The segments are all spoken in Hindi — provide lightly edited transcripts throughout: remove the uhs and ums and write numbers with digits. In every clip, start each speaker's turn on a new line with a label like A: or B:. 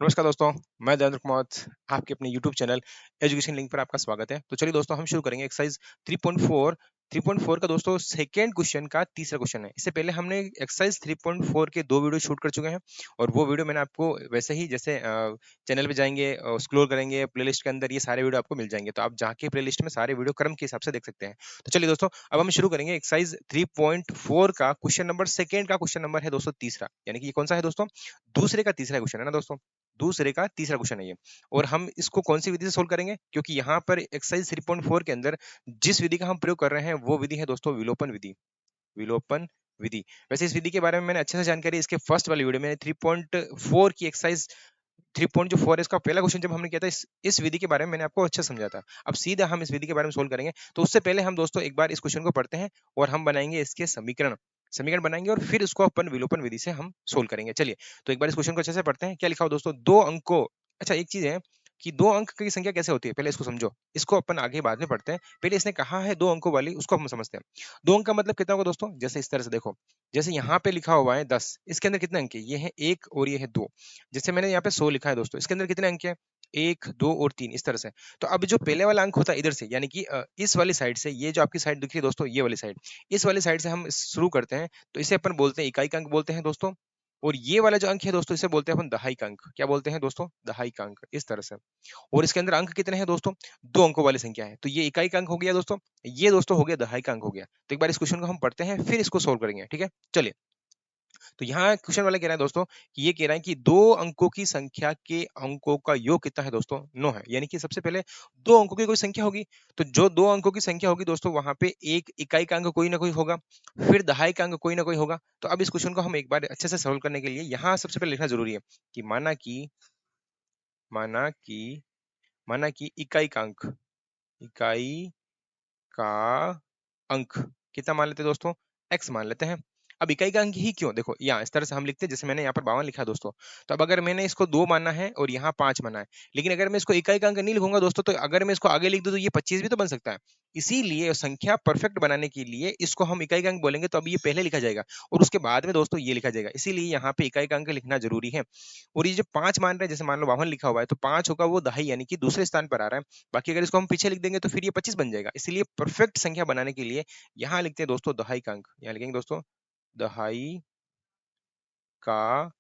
A: नमस्कार दोस्तों, मैं देवेंद्र कुमार, आपके अपने यूट्यूब चैनल एजुकेशन लिंक पर आपका स्वागत है। तो चलिए दोस्तों हम शुरू करेंगे एक्सरसाइज 3.4। 3.4 का दोस्तों सेकंड क्वेश्चन का तीसरा क्वेश्चन है। इससे पहले हमने एक्सरसाइज 3.4 के 2 वीडियो शूट कर चुके हैं और वो वीडियो मैंने आपको वैसे ही जैसे चैनल पे जाएँगे स्क्रॉल करेंगे प्लेलिस्ट के अंदर ये सारे वीडियो आपको मिल जाएँगे। तो आप जाके प्लेलिस्ट में सारे वीडियो क्रम के हिसाब से देख सकते हैं। तो चलिए दोस्तों अब हम शुरू करेंगे एक्सरसाइज 3.4 का क्वेश्चन नंबर सेकंड का क्वेश्चन नंबर है दोस्तों तीसरा। यानी कि ये कौन-सा है दोस्तों? दूसरे का तीसरा क्वेश्चन है ना दोस्तों। दूसरे का तीसरा क्वेश्चन है ये और हम इसको कौन सी विधि से सोल्व करेंगे क्योंकि यहाँ पर एक्सरसाइज 3.4 के अंदर जिस विधि का हम प्रयोग कर रहे हैं वो विधि है दोस्तों विलोपन विधि। विलोपन विधि। वैसे इस विधि के बारे में मैंने अच्छे से जानकारी इसके फर्स्ट वाली वीडियो में 3.4 की एक्सरसाइज 3.4 है इसका पहला क्वेश्चन जब हमने किया था इस विधि के बारे में मैंने आपको अच्छे से समझा था। अब सीधा हम इस विधि के बारे में सोल्व करेंगे। तो उससे पहले हम दोस्तों एक बार इस क्वेश्चन को पढ़ते हैं और हम बनाएंगे इसके समीकरण। समीकरण बनाएंगे और फिर उसको अपन विलोपन विधि से हम सोल्व करेंगे। चलिए तो एक बार इस क्वेश्चन को अच्छे से पढ़ते हैं। क्या लिखा हो दोस्तों? 2 अंकों। अच्छा एक चीज है कि 2 अंक की संख्या कैसे होती है पहले इसको समझो। इसको अपन आगे बाद में पढ़ते हैं। पहले इसने कहा है 2 अंकों वाली उसको हम समझते हैं। 2 अंक का मतलब कितना होगा दोस्तों? जैसे इस तरह से देखो। जैसे यहाँ पे लिखा हुआ है 10 इसके अंदर कितने अंक है? ये है 1 और ये है 2। जैसे मैंने यहाँ पे 100 लिखा है दोस्तों इसके अंदर कितने अंक हैं? 1 2 और 3 इस तरह से। तो अब जो पहले वाला अंक होता है इधर से यानी कि इस वाली साइड से ये जो आपकी साइड दिख रही है दोस्तों ये वाली साइड। इस वाली साइड से हम शुरू करते हैं तो इसे अपन बोलते हैं इकाई का अंक बोलते हैं दोस्तों। और ये वाला जो अंक है दोस्तों इसे बोलते हैं अपन दहाई का अंक। क्या बोलते हैं दोस्तों? दहाई का अंक इस तरह से। और इसके अंदर अंक कितने हैं दोस्तों? 2 अंकों वाली संख्या है। तो ये इकाई का अंक हो गया दोस्तों। ये दोस्तों हो गया दहाई का अंक हो गया। तो एक बार इस क्वेश्चन को हम पढ़ते हैं फिर इसको सोल्व करेंगे। ठीक है? चलिए। तो यहाँ क्वेश्चन वाला कह रहा है दोस्तों कि ये कह रहा है कि 2 अंकों की संख्या के अंकों का योग कितना है दोस्तों? 9 है। यानी कि सबसे पहले 2 अंकों की कोई संख्या होगी। तो जो 2 अंकों की संख्या होगी दोस्तों वहां पे एक इकाई का अंक कोई ना कोई होगा, फिर दहाई का अंक कोई ना कोई होगा। तो अब इस क्वेश्चन को हम एक बार अच्छे से सॉल्व करने के लिए यहाँ सबसे पहले लिखना जरूरी है कि माना कि माना कि इकाई का अंक, इकाई का अंक कितना मान लेते हैं दोस्तों? x मान लेते हैं। अब इकाई का अंक ही क्यों? देखो यहाँ इस तरह से हम लिखते हैं जैसे मैंने यहाँ पर 52 लिखा है दोस्तों। तो अब अगर मैंने इसको 2 मानना है और यहाँ 5 माना है, लेकिन अगर मैं इसको इकाई का अंक नहीं लिखूंगा दोस्तों तो अगर मैं इसको आगे लिख दूं तो ये 25 भी तो बन सकता है। इसीलिए संख्या परफेक्ट बनाने के लिए इसको हम इकाई का अंक बोलेंगे तो अब ये पहले लिखा जाएगा और उसके बाद में दोस्तों ये लिखा जाएगा। इसीलिए यहाँ पे इकाई का अंक लिखना जरूरी है। और ये जो 5 मान रहे हैं जैसे मान लो 52 लिखा हुआ है तो 5 होगा वो दहाई यानी कि दूसरे स्थान पर आ रहा है। बाकी अगर इसको हम पीछे लिख देंगे तो फिर ये 25 बन जाएगा। इसीलिए परफेक्ट संख्या बनाने के लिए यहाँ लिखते हैं दोस्तों दहाई का अंक। यहाँ लिखेंगे दोस्तों दहाई का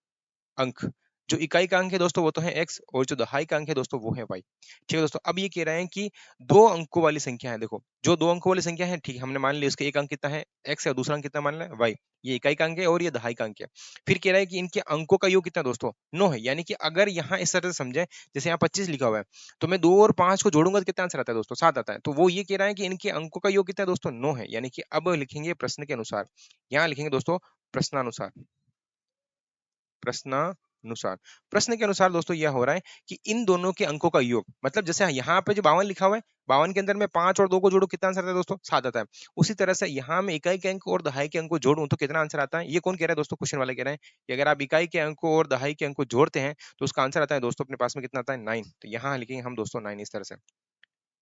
A: अंक। जो इकाई का अंक है दोस्तों वो तो है x और जो दहाई का अंक है दोस्तों वो है y। ठीक है दोस्तों। अब ये कह रहे हैं कि 2 अंकों वाली संख्या है। देखो जो 2 अंकों वाली संख्या है ठीक है हमने मान लिया उसका एक अंक कितना है x है और दूसरा अंक कितना मान लिया y। ये इकाई का अंक है और ये दहाई का अंक है। फिर कह रहा है कि इनके अंकों का योग कितना दोस्तों? 9 है। यानी कि अगर यहाँ इस तरह से समझे जैसे यहाँ 25 लिखा हुआ है तो मैं 2 और 5 को जोड़ूंगा तो कितना आंसर आता है दोस्तों? 7 आता है। तो वो ये कह रहा है कि इनके अंकों का योग कितना है दोस्तों? 9 है। यानी कि अब लिखेंगे प्रश्न के अनुसार। यहाँ लिखेंगे दोस्तों प्रश्नानुसार। प्रश्नानुसार। प्रश्न के अनुसार दोस्तों यह हो रहा है कि इन दोनों के अंकों का योग मतलब जैसे यहाँ पे जो 52 लिखा हुआ है 52 के अंदर मैं 5 और 2 को जोड़ू कितना आंसर आता है दोस्तों? 7 आता है। उसी तरह से यहाँ मैं इकाई के अंक और दहाई के अंक को जोड़ूं तो कितना आंसर आता है? ये कौन कह रहा है दोस्तों? क्वेश्चन वाला कह रहे हैं कि अगर आप इकाई के अंक और दहाई के अंक को जोड़ते हैं तो उसका आंसर आता है दोस्तों अपने पास में कितना आता है? 9। तो यहाँ लिखेंगे हम दोस्तों 9 इस तरह से।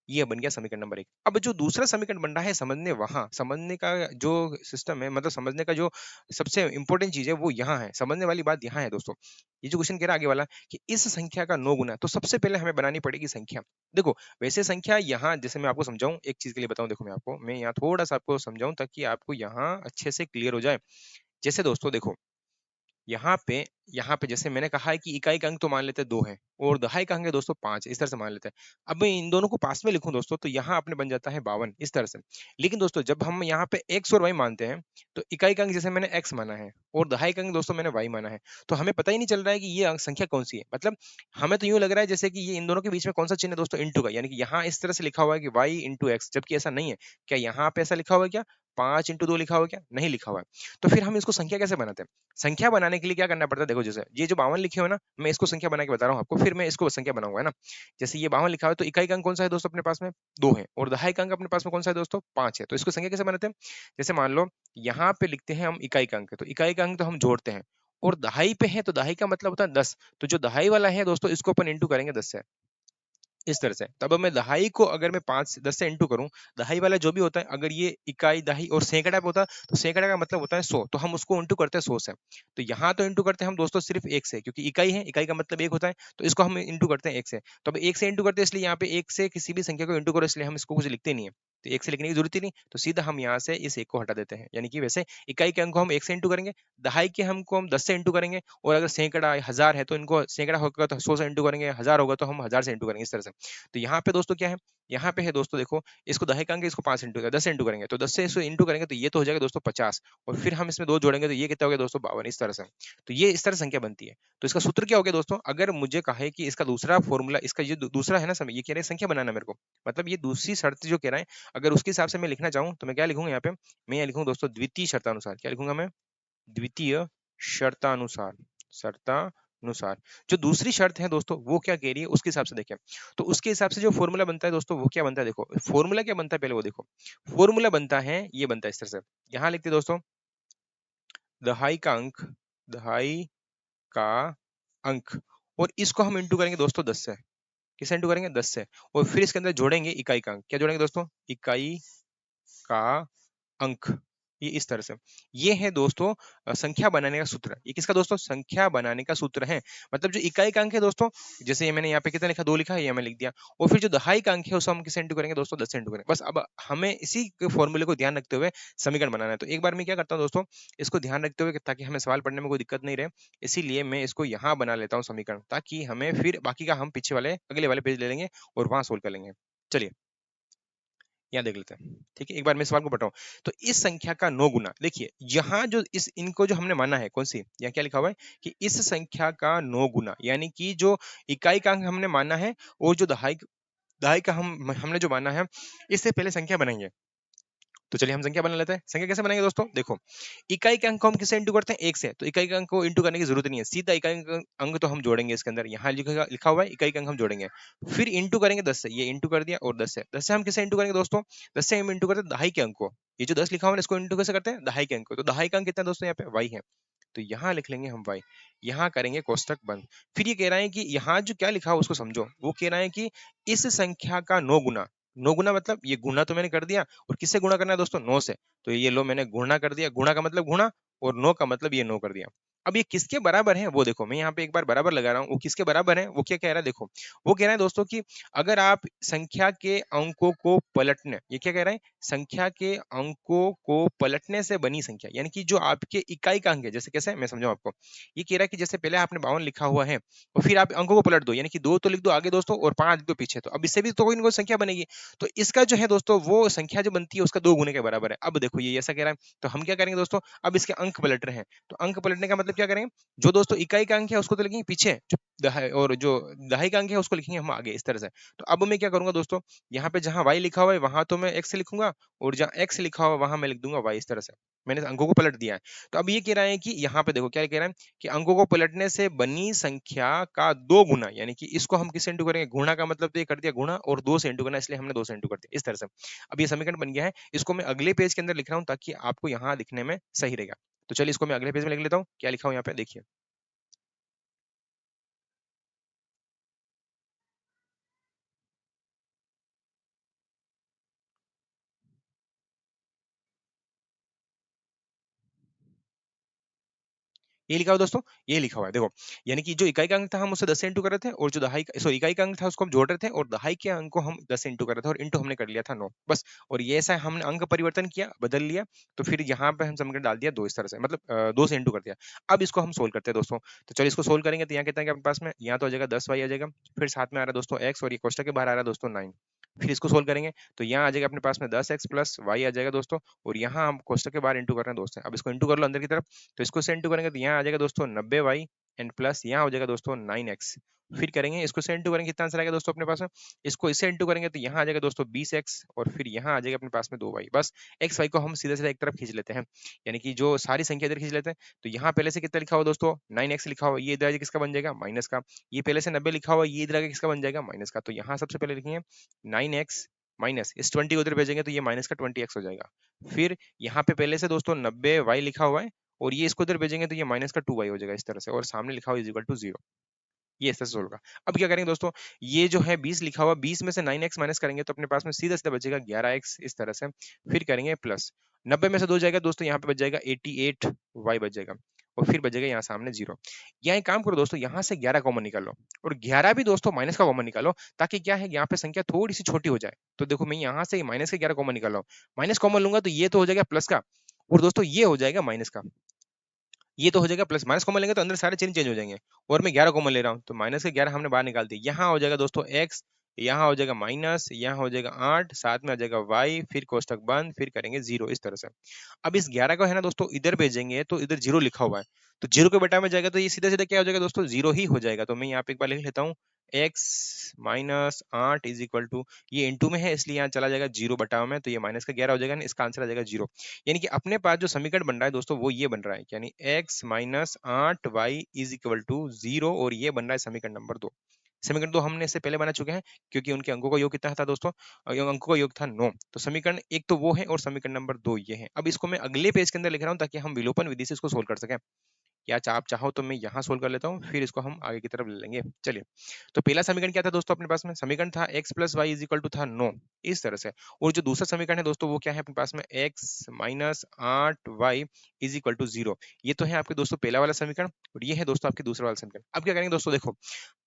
A: ये बन गया समीकरण नंबर 1। अब जो दूसरा समीकरण बन रहा है समझने का जो सिस्टम है मतलब समझने का जो सबसे इंपॉर्टेंट चीज है वो यहाँ है। समझने वाली बात यहाँ है दोस्तों। ये जो क्वेश्चन कह रहा है आगे वाला कि इस संख्या का 9 गुना है, तो सबसे पहले हमें बनानी पड़ेगी संख्या। देखो वैसे संख्या यहाँ जैसे मैं आपको समझाऊं एक चीज के लिए बताऊं। देखो मैं यहाँ थोड़ा सा आपको समझाऊं ताकि आपको यहाँ अच्छे से क्लियर हो जाए। जैसे दोस्तों देखो यहाँ पे यहाँ पे जैसे मैंने कहा है कि इकाई का अंक तो मान लेते हैं 2 है और दहाई का अंक है दोस्तों 5 इस तरह से मान लेते हैं। अब मैं इन दोनों को पास में लिखूं दोस्तों तो यहाँ अपने बन जाता है 52 इस तरह से। लेकिन दोस्तों जब हम यहाँ पे x और y मानते हैं तो इकाई का अंक जैसे मैंने x माना है और दहाई का अंक दोस्तों मैंने y माना है तो हमें पता ही नहीं चल रहा है कि ये अंक संख्या कौन सी है। मतलब हमें तो यूं लग रहा है जैसे कि ये इन दोनों के बीच में कौन सा चिन्ह है दोस्तों? इंटू का। यानी कि यहाँ इस तरह से लिखा हुआ है कि y इंटू एक्स जबकि ऐसा नहीं है। क्या यहाँ पे ऐसा लिखा हुआ है? क्या 5 इंटू 2 लिखा हुआ है? क्या नहीं लिखा हुआ है। तो फिर हम इसको संख्या कैसे बनाते हैं? संख्या बनाने के लिए क्या करना पड़ता है? देखो जैसे ये जो 52 लिखे हो ना मैं इसको संख्या बना के बता रहा हूँ आपको फिर मैं इसको संख्या बनाऊंगा है ना। जैसे ये 52 लिखा हुआ है तो इकाई का अंक कौन सा है दोस्तों अपने पास में? 2 है और दहाई का अंक अपने पास में कौन सा है दोस्तों? 5 है। तो इसको संख्या कैसे बनाते हैं? जैसे मान लो यहाँ पे लिखते हैं हम इकाई का अंक तो इकाई का अंक तो हम जोड़ते हैं और दहाई पे है तो दहाई का मतलब होता है 10। तो जो दहाई वाला है दोस्तों इसको अपन इंटू करेंगे 10 से। इस तरह से। तब अब मैं दहाई को अगर मैं 10 से इंटू करूं, दहाई वाला जो भी होता है, अगर ये इकाई, दहाई और सैकड़ा पे होता तो सैकड़ा का मतलब होता है 100, तो हम उसको इंटू करते हैं 100 से। तो यहाँ तो इंटू करते हैं हम दोस्तों सिर्फ एक से, क्योंकि इकाई है, इकाई का मतलब एक होता है, तो इसको हम इंटू करते हैं एक से। तो अब एक से इंटू करते हैं, इसलिए यहाँ पे एक से किसी भी संख्या को इंटू करो, इसलिए हम इसको कुछ लिखते नहीं है, तो एक से लिखने की जरूरत ही नहीं, तो सीधा हम यहाँ से इस एक को हटा देते हैं। यानी कि वैसे इकाई के अंक को हम एक से इंटू करेंगे, दहाई के अंक को हम 10 से इंटू करेंगे, और अगर सैकड़ा हजार है तो इनको सैकड़ा होगा तो 100 से इंटू करेंगे, हजार होगा तो हम 1000 से इंटू करेंगे, इस तरह से। तो यहाँ पे दोस्तों क्या है, यहाँ पे है दोस्तों देखो, इसको दहाई का अंक है, इसको 5 इंटू 10 इंटू करेंगे, तो 10 से इसको इंटू करेंगे तो ये तो हो जाएगा दोस्तों 50, और फिर हम इसमें 2 जोड़ेंगे तो ये कितना हो गया दोस्तों 52, इस तरह से। तो ये इस तरह संख्या बनती है। तो इसका सूत्र क्या हो गया दोस्तों, अगर मुझे कहे कि इसका दूसरा फॉर्मूला, इसका ये दूसरा है ना समय, ये कह रहे हैं संख्या बनाना मेरे को, मतलब ये दूसरी शर्त जो कह रहा है, अगर उसके हिसाब से मैं लिखना चाहूँ तो मैं क्या लिखूंगा यहाँ पे, मैं यहाँ लिखूंगा दोस्तों द्वितीय शर्तानुसार। क्या लिखूंगा मैं, द्वितीय शर्तानुसार, शर्तानुसार। जो दूसरी शर्त है दोस्तों वो क्या कह रही है उसके हिसाब से देखें, तो उसके हिसाब से जो फॉर्मूला बनता है दोस्तों वो क्या बनता है, देखो फॉर्मूला क्या बनता है पहले वो देखो। फॉर्मूला बनता है, ये बनता है इस तरह से, यहाँ लिखते हैं दोस्तों दहाई का अंक, दहाई का अंक, और इसको हम इंटू करेंगे दोस्तों 10 से। किससे इंटू करेंगे, 10 से, और फिर इसके अंदर जोड़ेंगे इकाई का अंक। क्या जोड़ेंगे दोस्तों, इकाई का अंक। ये इस तरह से, ये है दोस्तों संख्या बनाने का सूत्र। ये किसका दोस्तों, संख्या बनाने का सूत्र है। मतलब जो इकाई का अंक है दोस्तों, जैसे ये मैंने यहाँ पे कितना लिखा, 2 लिखा है, ये मैंने लिख दिया, और फिर जो दहाई का अंक है उसको हम किसे इंटू करेंगे दोस्तों, 10 से इंटू करेंगे। बस अब हमें इसी फॉर्मूले को ध्यान रखते हुए समीकरण बनाना है। तो एक बार मैं क्या करता हूँ दोस्तों, इसको ध्यान रखते हुए ताकि हमें सवाल पढ़ने में कोई दिक्कत नहीं रहे, इसीलिए मैं इसको यहाँ बना लेता हूँ समीकरण, ताकि हमें फिर बाकी का हम पीछे वाले अगले वाले पेज ले लेंगे और वहां सोल्व कर लेंगे। चलिए यहाँ देख लेते हैं, ठीक है, एक बार मैं सवाल को पढ़ता हूँ। तो इस संख्या का 9 गुना, देखिए यहाँ जो इस इनको जो हमने माना है, कौन सी, यहाँ क्या लिखा हुआ है कि इस संख्या का 9 गुना, यानी कि जो इकाई का अंक हमने माना है, और जो दहाई दहाई का हमने जो माना है, इससे पहले संख्या बनाएंगे। तो चलिए हम संख्या बना लेते हैं। संख्या कैसे बनाएंगे दोस्तों, देखो इकाई के अंक को हम किससे इंटू करते हैं, एक से, तो इकाई के अंक को इंटू करने की जरूरत नहीं है, सीधा इकाई का अंक तो हम जोड़ेंगे इसके अंदर, यहाँ लिखा लिखा हुआ है इकाई का अंक हम जोड़ेंगे, फिर इंटू करेंगे 10 से, ये इंटू कर दिया, और 10 से हम किसे इंटू करेंगे दोस्तों, 10 से हम इंटू करते हैं दहाई के अंक को। ये जो 10 लिखा हुआ है इसको इंटू कैसे करते हैं, दहाई के अंक को, तो दहाई का अंक कितना है दोस्तों, यहाँ पे y है, तो यहाँ लिख लेंगे हम y, यहाँ करेंगे कोष्टक बंद। फिर ये कह रहा है कि यहाँ जो क्या लिखा हुआ उसको समझो, वो कह रहा है कि इस संख्या का 9 गुना, 9 गुना मतलब ये गुना तो मैंने कर दिया, और किससे गुणा करना है दोस्तों, 9 से, तो ये लो मैंने गुणा कर दिया, गुणा का मतलब गुणा, और 9 का मतलब ये 9 कर दिया। अब ये किसके बराबर है वो देखो, मैं यहाँ पे एक बार बराबर लगा रहा हूँ, वो किसके बराबर है, वो क्या कह रहा है देखो, वो कह रहा है दोस्तों कि अगर आप संख्या के अंकों को पलटने, ये क्या कह रहा है, संख्या के अंकों को पलटने से बनी संख्या, यानी कि जो आपके इकाई का अंक है, जैसे कैसे मैं समझाऊं आपको, ये कह रहा है कि जैसे पहले आपने 52 लिखा हुआ है, और फिर आप अंकों को पलट दो, यानी कि 2 तो लिख दो आगे दोस्तों और 5 लिख दो पीछे, तो अब इससे भी तो कोई ना कोई संख्या बनेगी, तो इसका जो है दोस्तों वो संख्या जो बनती है उसका 2 गुने के बराबर है। अब देखो ये ऐसा कह रहा है, तो हम क्या करेंगे दोस्तों, अब इसके अंक पलट रहे हैं, तो अंक पलटने का मतलब क्या करेंगे, जो दोस्तों इकाई का अंक है उसको तो लिखेंगे पीछे, और जो दहाई का अंक है उसको लिखेंगे हम आगे, इस तरह से। तो अब मैं क्या करूंगा दोस्तों, यहाँ पे जहां y लिखा हुआ है वहां तो मैं x लिखूंगा, और जहां x लिखा हुआ है वहां मैं लिख दूंगा y, इस तरह से मैंने अंकों को पलट दिया है। तो अब ये कह रहा है कि यहाँ पे देखो क्या कह रहा है कि अंकों को पलटने से बनी संख्या का 2 गुना, यानी कि इसको हम किससे इंटू करेंगे, गुणा का मतलब तो ये कर दिया गुणा, और 2 से इंटू करना, इसलिए हमने 2 से इंटू कर दिया, इस तरह से। अब ये समीकरण बन गया है, इसको मैं अगले पेज के अंदर लिख रहा हूँ ताकि आपको यहाँ दिखने में सही रहेगा। तो चलिए इसको मैं अगले पेज में लिख लेता हूँ, क्या लिखा हूँ यहाँ पे देखिए। ये लिखा हुआ दोस्तों, ये लिखा हुआ है देखो, यानी कि जो इकाई का अंक था हम उससे 10 से इंटू कर रहे थे, और जो दहाई सॉरी इकाई का अंक था उसको हम जोड़ रहे थे, और दहाई के अंक को हम 10 से इंटू कर रहे थे, और इंटू हमने कर लिया था 9 बस। और ये ऐसा हमने अंक परिवर्तन किया, बदल लिया, तो फिर यहाँ पे हम समीकरण डाल दिया 2, इस तरह से, मतलब 2 से इंटू कर दिया। अब इसको हम सोल्व करते हैं दोस्तों, तो चलिए इसको सोल्व करेंगे, तो यहाँ कितना है अपने पास में, यहाँ तो आ जाएगा 10y आ जाएगा, फिर साथ में आ रहा है दोस्तों x, और ये कोष्टक के बाहर आ रहा है दोस्तों 9। फिर इसको सोल्व करेंगे तो यहाँ आ जाएगा अपने पास में 10x प्लस वाई आ जाएगा दोस्तों, और यहाँ हम कोष्टक के बाहर इंटू कर रहे हैं दोस्तों, अब इसको इंटू कर लो अंदर की तरफ, तो इसको से इंटू करेंगे तो यहाँ आ जाएगा दोस्तों 90y एंड प्लस यहाँ हो जाएगा दोस्तों 9x। फिर करेंगे इसको से इंटू करेंगे, कितना आंसर आएगा दोस्तों अपने पास में, इसको इससे इंटू करेंगे तो यहाँ आ जाएगा दोस्तों 20x, और फिर यहाँ आ जाएगा अपने पास में 2y। बस x y को हम सीधा सीधा एक तरफ खींच लेते हैं, यानी कि जो सारी संख्या इधर खींच लेते हैं। तो यहाँ पहले से कितना लिखा हुआ दोस्तों, 9x लिखा हुआ, ये इधर आगे किसका बन जाएगा, माइनस का। ये पहले से 90 लिखा हुआ, ये इधर आगे किसका बन जाएगा, माइनस का। तो यहाँ सबसे पहले लिखेंगे 9x माइनस इस 20 को उधर भेजेंगे तो ये माइनस का 20x हो जाएगा। फिर यहाँ पे पहले से दोस्तों 90y लिखा हुआ है, और ये इसको इधर भेजेंगे तो ये माइनस का 2y हो जाएगा, इस तरह से, और सामने लिखा हुआ इज इक्वल टू 0। ये ऐसे सोल्व होगा। अब क्या करेंगे दोस्तों, ये जो है 20 लिखा हुआ, 20 में से 9x माइनस करेंगे तो अपने पास में सीधा-सीधा बचेगा 11x इस तरह से। फिर करेंगे प्लस 90 में से 2 जाएगा दोस्तों, यहाँ पे बच जाएगा 88y बच जाएगा और फिर बचेगा यहाँ सामने 0। यहाँ एक काम करो दोस्तों, यहाँ से 11 कॉमन निकालो और 11 भी दोस्तों माइनस का कॉमन निकालो, ताकि क्या है यहाँ पे संख्या थोड़ी-सी छोटी हो जाए। तो देखो मैं यहाँ से माइनस के 11 कॉमन निकाल रहा हूँ। माइनस कॉमन लूँगा तो ये तो हो जाएगा प्लस का और दोस्तों ये हो जाएगा माइनस का। ये तो हो जाएगा प्लस, माइनस कॉमन लेंगे तो अंदर सारे चिन्ह चेंज हो जाएंगे और मैं 11 कॉमन ले रहा हूँ तो माइनस के 11 हमने बाहर निकाल दिए। यहाँ हो जाएगा दोस्तों x, यहाँ हो जाएगा माइनस, यहाँ हो जाएगा 8, साथ में आ जाएगा y, फिर कोष्टक बंद, फिर करेंगे 0 इस तरह से। अब इस 11 को है ना दोस्तों इधर भेजेंगे तो इधर 0 लिखा हुआ है, तो 0 के बेटा में जाएगा तो ये सीधा सीधा क्या हो जाएगा दोस्तों, 0 ही हो जाएगा। तो मैं यहाँ पे एक बार लिख लेता हूँ, x minus 8 is equal to, ये इंटू में है इसलिए यहाँ चला जाएगा 0 बटा में, तो ये माइनस का 11 हो जाएगा ना, इसका आंसर आ जाएगा 0। यानी कि अपने पास जो समीकरण बन रहा है दोस्तों वो ये बन रहा है, यानी x minus 8y is equal to 0 और ये बन रहा है समीकरण नंबर 2। समीकरण 2 हमने इससे पहले बना चुके हैं क्योंकि उनके अंकों का योग कितना था दोस्तों, अंकों का योग था 9। तो समीकरण 1 तो वो है और समीकरण नंबर 2 ये है। अब इसको मैं अगले पेज के अंदर लिख रहा हूँ ताकि हम विलोपन विधि से इसको सोल्व कर सकें। या आप चाहो तो मैं यहाँ सोल्व कर लेता हूँ, फिर इसको हम आगे की तरफ ले लेंगे। चलिए, तो पहला समीकरण क्या था दोस्तों अपने पास में, समीकरण था x plus Y is equal to था 9 इस तरह से। और जो दूसरा समीकरण है दोस्तों वो क्या है अपने पास में, x minus 8y is equal to 0। ये तो है आपके दोस्तों पहला वाला समीकरण और ये है दोस्तों आपके दूसरा वाला समीकरण। अब क्या करेंगे दोस्तों, देखो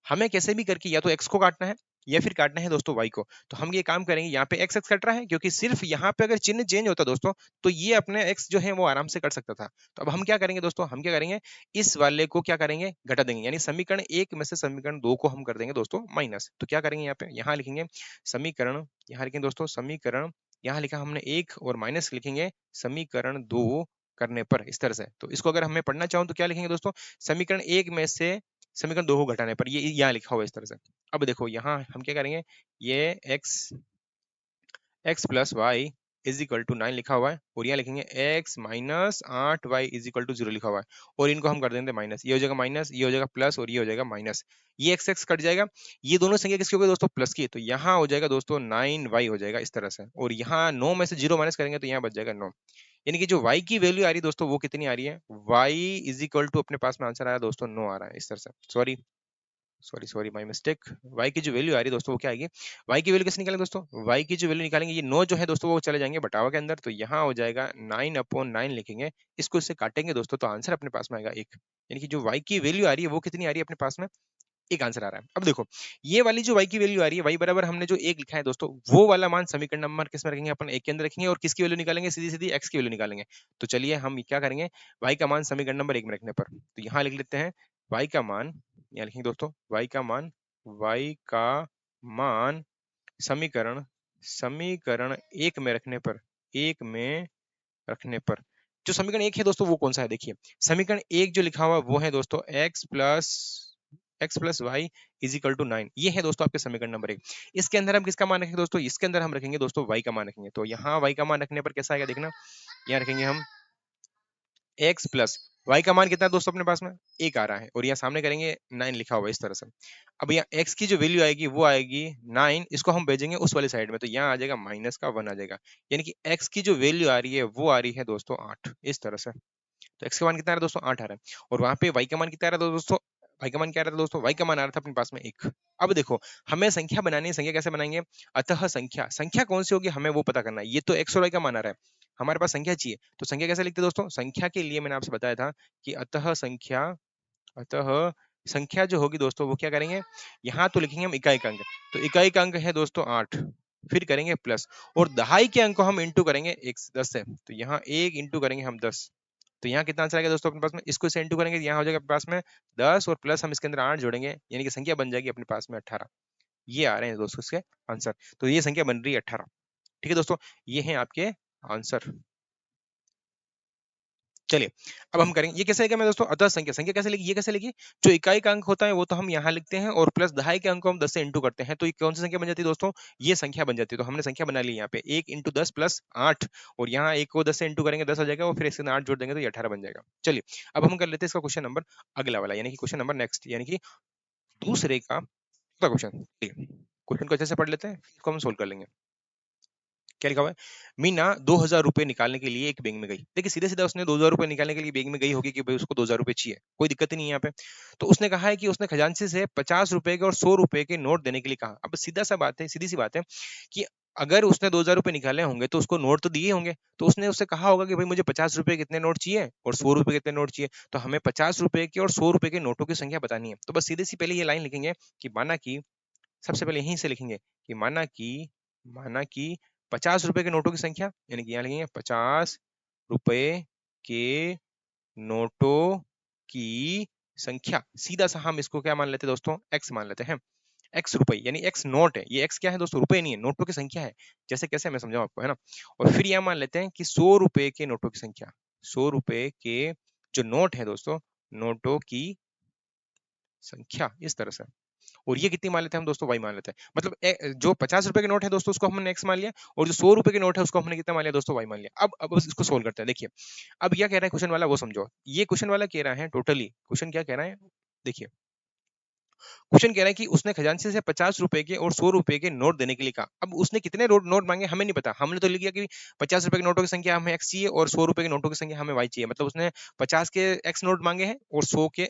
A: हमें कैसे भी करके या तो x को काटना है या फिर काटना है दोस्तों y को। तो हम ये काम करेंगे, यहाँ पे x x कट रहा है क्योंकि सिर्फ यहाँ पे अगर चिन्ह चेंज होता दोस्तों तो ये अपने x जो है वो आराम से कट सकता था। तो अब हम क्या करेंगे दोस्तों, हम क्या करेंगे, इस वाले को क्या करेंगे, घटा देंगे, यानी समीकरण 1 में से समीकरण 2 को हम कर देंगे दोस्तों माइनस। तो क्या करेंगे यहाँ पे, यहाँ लिखेंगे समीकरण, यहाँ लिखेंगे दोस्तों समीकरण, यहाँ लिखा हमने 1 और माइनस लिखेंगे समीकरण 2 करने पर इस तरह से। तो इसको अगर हमें पढ़ना चाहूँ तो क्या लिखेंगे दोस्तों, समीकरण 1 में से समीकरण 2 को घटाने पर, ये यहाँ लिखा हुआ है इस तरह से। अब देखो यहाँ हम क्या करेंगे, ये x plus Y is equal to 9 लिखा हुआ है और यहाँ लिखेंगे x minus 8y is equal to 0 लिखा हुआ है और इनको हम कर देंगे माइनस, ये हो जाएगा माइनस, ये हो जाएगा प्लस और ये हो जाएगा माइनस। ये x x कट जाएगा, ये दोनों संख्या किसकी हो गई दोस्तों, प्लस की, तो यहाँ हो जाएगा दोस्तों 9y हो जाएगा इस तरह से। और यहाँ 9 में से 0 माइनस करेंगे तो यहाँ बच जाएगा 9। यानी कि जो y की वैल्यू आ रही है दोस्तों वो कितनी आ रही है, y इज इक्वल टू अपने पास में आंसर आ रहा है दोस्तों 9 आ रहा है इस तरह से। Sorry sorry sorry my mistake. y की जो वैल्यू आ रही है दोस्तों वो क्या आएगी, y की वैल्यू कैसे निकालेंगे दोस्तों, y की जो वैल्यू निकालेंगे, ये 9 जो है दोस्तों वो चले जाएंगे बटावा के अंदर, तो यहाँ हो जाएगा 9/9 लिखेंगे, इसको इससे काटेंगे दोस्तों तो आंसर अपने पास में आएगा 1। यानी कि जो y की वैल्यू आ रही है वो कितनी आ रही है अपने पास में, एक आंसर आ रहा है। अब देखो ये वाली जो y की वैल्यू आ रही है, y बराबर हमने जो 1 लिखा है दोस्तों वो वाला मान समीकरण नंबर किस में रखेंगे, अपन 1 के अंदर रखेंगे और किसकी वैल्यू निकालेंगे, सीधी सीधी x की वैल्यू निकालेंगे। तो चलिए हम क्या करेंगे, y का मान समीकरण नंबर 1 में रखने पर, तो यहाँ लिख लेते हैं y का मान, यहाँ लिखेंगे दोस्तों y का मान, y का मान समीकरण समीकरण 1 में रखने पर, 1 में रखने पर जो समीकरण 1 है दोस्तों वो कौन सा है, देखिए समीकरण 1 जो लिखा हुआ वो है दोस्तों x plus Y is equal to 9, ये है दोस्तों आपके समीकरण नंबर 1। इसके अंदर हम किसका मान रखेंगे दोस्तों, इसके अंदर हम रखेंगे दोस्तों y का मान रखेंगे। तो यहाँ y का मान रखने पर कैसा आएगा देखना, यहाँ रखेंगे हम x प्लस y का मान कितना है दोस्तों अपने पास में, 1 आ रहा है और यहाँ सामने करेंगे 9 लिखा हुआ है इस तरह से। अब यहाँ x की जो वैल्यू आएगी वो आएगी 9, इसको हम भेजेंगे उस वाली साइड में, तो यहाँ आ जाएगा माइनस का 1 आ जाएगा। यानी कि x की जो वैल्यू आ रही है वो आ रही है दोस्तों 8 इस तरह से। तो x का मान कितना आ रहा है दोस्तों, 8 आ रहा है और वहां पे y का मान कितना आ रहा था दोस्तों, y का मान क्या आ रहा था दोस्तों, y का मान आ रहा था अपने पास में 1। अब देखो हमें संख्या बनानी है, संख्या कैसे बनाएंगे, अतः संख्या, संख्या कौन सी होगी हमें वो पता करना है। ये तो x और y का मान आ रहा है, हमारे पास संख्या चाहिए, तो संख्या कैसे लिखते हैं दोस्तों, संख्या के लिए मैंने आपसे बताया था कि अतः संख्या, अतः संख्या जो होगी दोस्तों वो क्या करेंगे, यहाँ तो लिखेंगे हम इकाई का अंक, तो इकाई का अंक है दोस्तों 8, फिर करेंगे प्लस और दहाई के अंक को हम इंटू करेंगे 10 से, तो यहाँ 1 इंटू करेंगे हम 10, तो यहाँ कितना आंसर आएगा दोस्तों अपने पास में, इसको इसे इंटू करेंगे तो यहाँ हो जाएगा अपने पास में 10 और प्लस हम इसके अंदर 8 जोड़ेंगे, यानी कि संख्या बन जाएगी अपने पास में 18। ये आ रहे हैं दोस्तों इसके आंसर, तो ये संख्या बन रही है 18। ठीक है दोस्तों, ये है आपके आंसर। चलिए अब हम करेंगे, ये कैसे लिखा मैं दोस्तों, अतः संख्या, संख्या कैसे लिखी, ये कैसे लिखी, जो इकाई का अंक होता है वो तो हम यहाँ लिखते हैं और प्लस दहाई के अंक को हम 10 से इंटू करते हैं, तो ये कौन सी संख्या बन जाती है दोस्तों, ये संख्या बन जाती है। तो हमने संख्या बना ली यहाँ पे 1 इंटू 10 प्लस 8 और यहाँ 1 को 10 से इंटू करेंगे 10 हो जाएगा और फिर इसके 8 जोड़ देंगे तो ये 18 बन जाएगा। चलिए अब हम कर लेते हैं इसका क्वेश्चन नंबर अगला वाला, यानी कि क्वेश्चन नंबर नेक्स्ट, यानी कि दूसरे का क्वेश्चन। क्वेश्चन को अच्छे से पढ़ लेते हैं, इसको हम सोल्व कर लेंगे। क्या लिखा हुआ है, मीना 2000 रुपए निकालने के लिए एक बैंक में गई। देखिए सीधे सीधा उसने 2000 रुपए निकालने के लिए बैंक में गई होगी कि भाई उसको 2000 रुपए चाहिए, कोई दिक्कत ही नहीं है यहाँ पे। तो उसने कहा है कि उसने खजांची से 50 रुपए के और 100 रुपए के नोट देने के लिए कहा। अब सीधा सा बात है, सीधी सी बात है कि अगर उसने 2000 रुपए निकाले होंगे तो उसको नोट तो दिए होंगे, तो उसने उससे कहा होगा कि भाई मुझे 50 रुपए कितने नोट चाहिए और 100 रुपए कितने नोट चाहिए। तो हमें 50 रुपए के और 100 रुपए के नोटों की संख्या बतानी है। तो बस सीधे सी पहले ये लाइन लिखेंगे कि माना कि, सबसे पहले यहीं से लिखेंगे कि माना कि 50 रुपए के नोटों की संख्या, यानी कि यहाँ लिखेंगे 50 रुपए के नोटों की संख्या। सीधा सा हम इसको क्या मान लेते हैं दोस्तों, एक्स मान लेते हैं। एक्स रुपए यानी एक्स नोट है, ये एक्स क्या है दोस्तों, रुपए नहीं है, नोटों की संख्या है। जैसे कैसे मैं समझाऊं आपको, है ना। और फिर यह मान लेते हैं कि 100 रुपए के नोटों की संख्या, 100 रुपए के जो नोट है दोस्तों, नोटों की संख्या, इस तरह से। और ये कितनी मान लेते हैं हम दोस्तों, वाई मान लेते हैं। मतलब जो 50 रुपए के नोट है दोस्तों उसको हमने एक्स मान लिया, और जो 100 रुपए के नोट है उसको हमने कितना मान लिया दोस्तों, वाई मान लिया। अब इसको सोल्व करते हैं। देखिए अब क्या कह रहा है क्वेश्चन वाला, वो समझो। ये क्वेश्चन वाला कह रहा है टोटली, क्वेश्चन क्या कह रहा है, देखिए क्वेश्चन कह रहा है कि उसने खजांची से 50 रुपए के और 100 रुपए के नोट देने के लिए कहा। अब उसने कितने नोट मांगे हमें नहीं पता, हमने तो लिख दिया कि 50 रुपए के नोटों की संख्या हमें एक्स चाहिए और 100 रुपए के नोटों की संख्या हमें वाई चाहिए। मतलब उसने 50 के एक्स नोट मांगे हैं और 100 के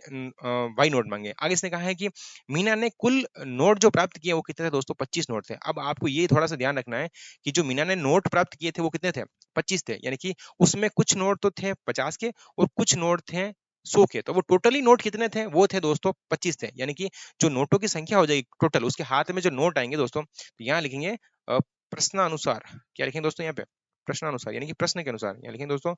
A: वाई नोट मांगे हैं। आगे इसने कहा है कि मीना ने कुल नोट जो प्राप्त किए वो कितने थे दोस्तों, 25 नोट थे। अब आपको ये थोड़ा सा ध्यान रखना है कि जो मीना ने नोट प्राप्त किए थे वो कितने थे, 25 थे। यानी कि उसमें कुछ नोट तो थे 50 के और कुछ नोट थे 100 के। तो वो टोटली नोट कितने थे, वो थे दोस्तों 25 थे। यानी कि जो नोटों की संख्या हो जाएगी टोटल, उसके हाथ में जो नोट आएंगे दोस्तों, तो यहाँ लिखेंगे प्रश्नानुसार। क्या लिखेंगे दोस्तों यहाँ पे, प्रश्नानुसार, यानी कि प्रश्न के अनुसार। यहाँ लिखेंगे दोस्तों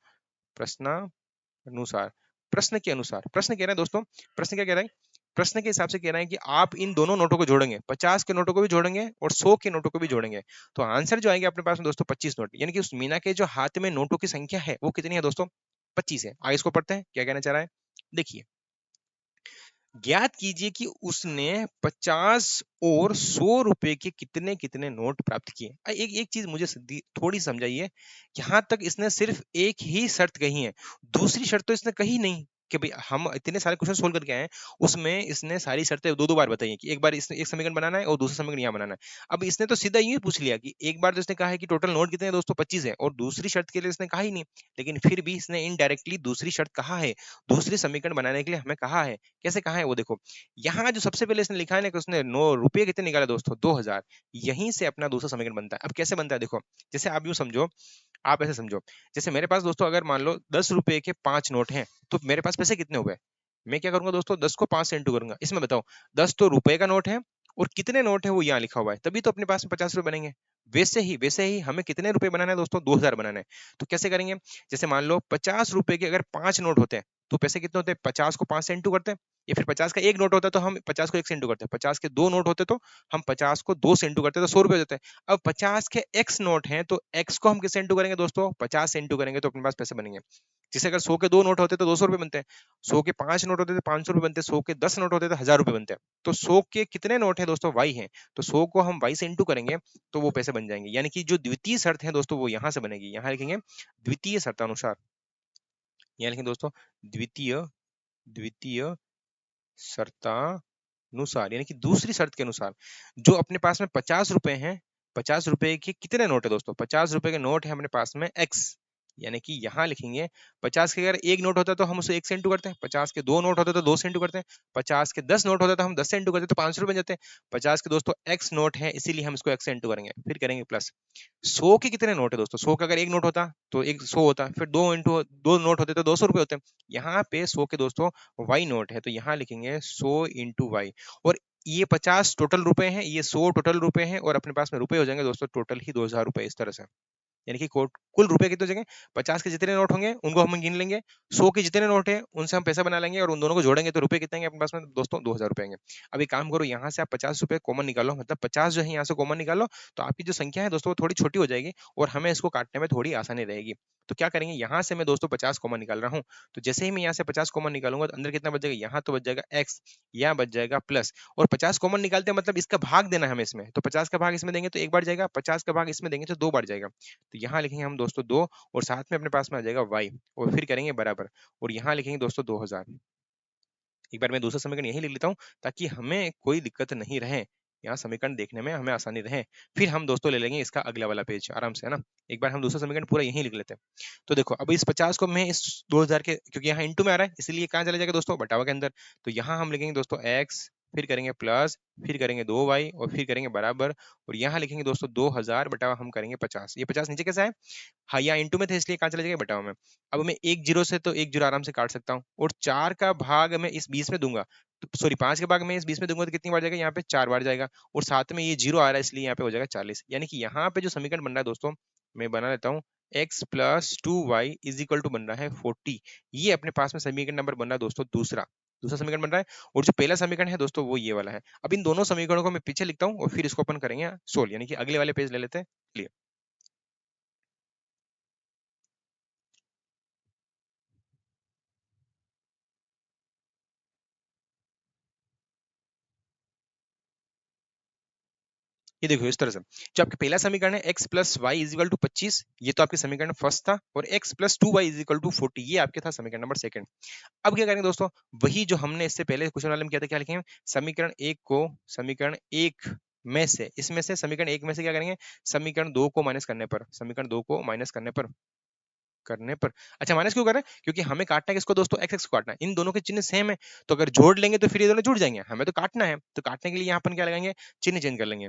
A: प्रश्नानुसार, प्रश्न के अनुसार। प्रश्न कह रहे हैं दोस्तों, प्रश्न क्या कह रहा है, प्रश्न के हिसाब से कह रहा है कि आप इन दोनों नोटों को जोड़ेंगे, 50 के नोटों को भी जोड़ेंगे और 100 के नोटों को भी जोड़ेंगे। तो आंसर जो आएगा अपने पास में दोस्तों 25 नोट। यानी कि उस मीना के जो हाथ में नोटों की संख्या है वो कितनी है दोस्तों, 25 है। आगे इसको पढ़ते हैं क्या कहना चाह रहा है, देखिए। ज्ञात कीजिए कि उसने 50 और 100 रुपए के कितने कितने नोट प्राप्त किए। एक एक चीज मुझे थोड़ी समझाइए, यहाँ तक इसने सिर्फ एक ही शर्त कही है, दूसरी शर्त तो इसने कही नहीं कि भाई हम इतने सारे क्वेश्चन सोल्व करके आए हैं, उसमें इसने सारी शर्तें दो दो बार बताई हैं कि एक बार इसने एक समीकरण बनाना है और दूसरा समीकरण यहाँ बनाना है। अब इसने तो सीधा ये पूछ लिया कि एक बार तो इसने कहा है कि टोटल नोट कितने हैं दोस्तों 25 है, और दूसरी शर्त के लिए इसने कहा ही नहीं। लेकिन फिर भी इसने इनडायरेक्टली दूसरी शर्त कहा है, दूसरी समीकरण बनाने के लिए हमें कहा है। कैसे कहा है वो देखो, यहाँ जो सबसे पहले इसने लिखा है ना कि उसने नो रुपये कितने निकाले दोस्तों, 2000। यहीं से अपना दूसरा समीकरण बनता है। अब कैसे बनता है देखो, जैसे आप यूं समझो, आप ऐसे समझो, जैसे मेरे पास दोस्तों अगर मान लो 10 रुपए के 5 नोट हैं, तो मेरे पास पैसे कितने हुए, मैं क्या करूंगा दोस्तों, 10 को 5 से इंटू करूंगा। इसमें बताओ 10 तो रुपए का नोट है और कितने नोट है वो यहाँ लिखा हुआ है, तभी तो अपने पास में 50 रुपए बनेंगे। वैसे ही हमें कितने रुपए बनाना है दोस्तों, 2000 बनाना है। तो कैसे करेंगे, जैसे मान लो 50 रुपए के अगर 5 नोट होते हैं तो पैसे कितने होते हैं, 50 को 5 से इंटू करते हैं, या फिर 50 का एक नोट होता है तो हम 50 को 1 से इंटू करते हैं, 50 के दो नोट होते तो हम 50 को 2 से इंटू करते हैं, तो 100 रुपए हो जाते हैं। अब 50 के एक्स नोट हैं तो एक्स को हम किससे इंटू करेंगे दोस्तों, 50 से इंटू करेंगे तो अपने पास पैसे बनेंगे। जैसे अगर 100 के दो नोट होते तो 200 रुपए बनते हैं, 100 के 5 नोट होते तो 500 रुपए बनते हैं, 100 के 10 नोट होते तो 1000 रुपए बनते हैं। तो 100 के कितने नोट है दोस्तों, वाई है, तो 100 को हम वाई से इंटू करेंगे तो वो पैसे बन जाएंगे। यानी कि जो द्वितीय शर्त है दोस्तों वो यहाँ से बनेगी, यहाँ लिखेंगे द्वितीय शर्तानुसार। यहाँ लिखेंगे दोस्तों द्वितीय द्वितीय शर्तानुसार, यानी कि दूसरी शर्त के अनुसार। जो अपने पास में 50 रुपए हैं, 50 रुपए के कितने नोट है दोस्तों, 50 रुपए के नोट है अपने पास में एक्स, यानी कि यहाँ लिखेंगे 50 के अगर एक नोट होता है तो हम उसे 1 से इंटू करते हैं, 50 के दो नोट होते तो 2 से इंटू करते हैं, 50 के 10 नोट होते तो हम 10 से इंटू करते हैं, तो 500 रुपए बन जाते हैं। 50 के दोस्तों एक्स नोट है इसीलिए हम इसको एक्स से इंटू करेंगे, फिर करेंगे प्लस। 100 के कितने नोट है दोस्तों, 100 का अगर एक नोट होता तो एक 100 होता, फिर दो नोट होते तो 200 रुपए होते हैं। यहाँ पे 100 के दोस्तों वाई नोट है तो यहाँ लिखेंगे 100 इंटू वाई। और ये 50 टोटल रुपए हैं, ये 100 टोटल रुपए हैं, और अपने पास में रुपए हो जाएंगे दोस्तों टोटल ही 2000 रुपए, इस तरह से। यानी कि कुल रुपए कितने हो जाएंगे, 50 के जितने नोट होंगे उनको हम गिन लेंगे, 100 के जितने नोट है उनसे हम पैसा बना लेंगे और उन दोनों को जोड़ेंगे तो रुपए कितने आएंगे अपने पास में दोस्तों, 2000 रुपए आएंगे। अब एक काम करो, यहाँ से आप 50 रुपए कॉमन निकालो, मतलब 50 जो है यहाँ से कॉमन निकालो, तो आपकी जो संख्या है दोस्तों वो थोड़ी छोटी हो जाएगी और हमें इसको काटने में थोड़ी आसानी रहेगी। तो क्या करेंगे, यहाँ से मैं दोस्तों 50 कॉमन निकाल रहा हूँ, तो जैसे ही मैं यहाँ से 50 कॉमन निकालूंगा तो अंदर कितना बच जाएगा, यहाँ तो बच जाएगा एक्स, यहाँ बच जाएगा प्लस। और 50 कॉमन निकालते हैं मतलब इसका भाग देना है हमें इसमें, तो 50 का भाग इसमें देंगे तो एक बार जाएगा, 50 का भाग इसमें देंगे तो दो बार जाएगा। तो यहाँ लिखेंगे हम दोस्तों 2, और साथ में अपने पास में आ जाएगा y, और फिर करेंगे बराबर, और यहाँ लिखेंगे दोस्तों 2000। एक बार मैं दूसरा समीकरण यही लिख लेता हूँ ताकि हमें कोई दिक्कत नहीं रहे। यहाँ समीकरण देखने में हमें आसानी रहे। फिर हम दोस्तों ले लेंगे इसका अगला वाला पेज आराम से, है ना। एक बार हम दूसरा समीकरण पूरा यहीं लिख लेते हैं। तो देखो अब इस 50 को मैं इस 2000 के, क्योंकि यहाँ इंटू में आ रहा है इसलिए कहाँ चले जाएगा दोस्तों, बटावा के अंदर। तो यहाँ हम लिखेंगे दोस्तों x, फिर करेंगे प्लस, फिर करेंगे 2y और फिर करेंगे बराबर, और यहाँ लिखेंगे दोस्तों 2000 बटावा हम करेंगे 50। ये 50 नीचे कैसे है, हाँ यहाँ इंटू में थे इसलिए कहाँ चले जाएगा, बटावा में। अब मैं एक जीरो से तो एक जीरो आराम से काट सकता हूँ, और 4 का भाग मैं इस 20 में दूंगा, तो सॉरी 5 के भाग में इस 20 में दूंगा तो कितनी बार जाएगा, यहाँ पे 4 बार जाएगा, और साथ में ये जीरो आ रहा है इसलिए यहाँ पे हो जाएगा 40। यानी कि यहाँ पे जो समीकरण बन रहा है दोस्तों, मैं बना लेता हूँ, x plus 2y is equal to बन रहा है 40। ये अपने पास में समीकरण नंबर बन रहा है दोस्तों दूसरा, दूसरा समीकरण बन रहा है। और जो पहला समीकरण है दोस्तों वो ये वाला है। अब इन दोनों समीकरणों को मैं पीछे लिखता हूँ और फिर इसको अपन करेंगे सोल्व, यानी कि अगले वाले पेज ले लेते हैं। क्लियर। ये देखो इस तरह से, जो आपका पहला समीकरण है x plus Y is equal to 25, ये तो आपके समीकरण फर्स्ट था, और x plus 2y is equal to 40 ये आपके था समीकरण नंबर सेकंड। अब क्या करेंगे दोस्तों, वही जो हमने इससे पहले क्वेश्चन वाले में किया था, क्या लिखेंगे, समीकरण एक को समीकरण एक में से, इसमें से समीकरण एक में से क्या करेंगे, समीकरण दो को माइनस करने पर, समीकरण दो को माइनस करने पर अच्छा माइनस क्यों कर रहे हैं, क्योंकि हमें काटना है किसको दोस्तों, एक्स एक्स को काटना है। इन दोनों के चिन्ह सेम है, तो अगर जोड़ लेंगे तो फिर ये दोनों जुड़ जाएंगे, हमें तो काटना है, तो काटने के लिए यहाँ अपन क्या लगाएंगे, चिन्ह चेंज कर लेंगे।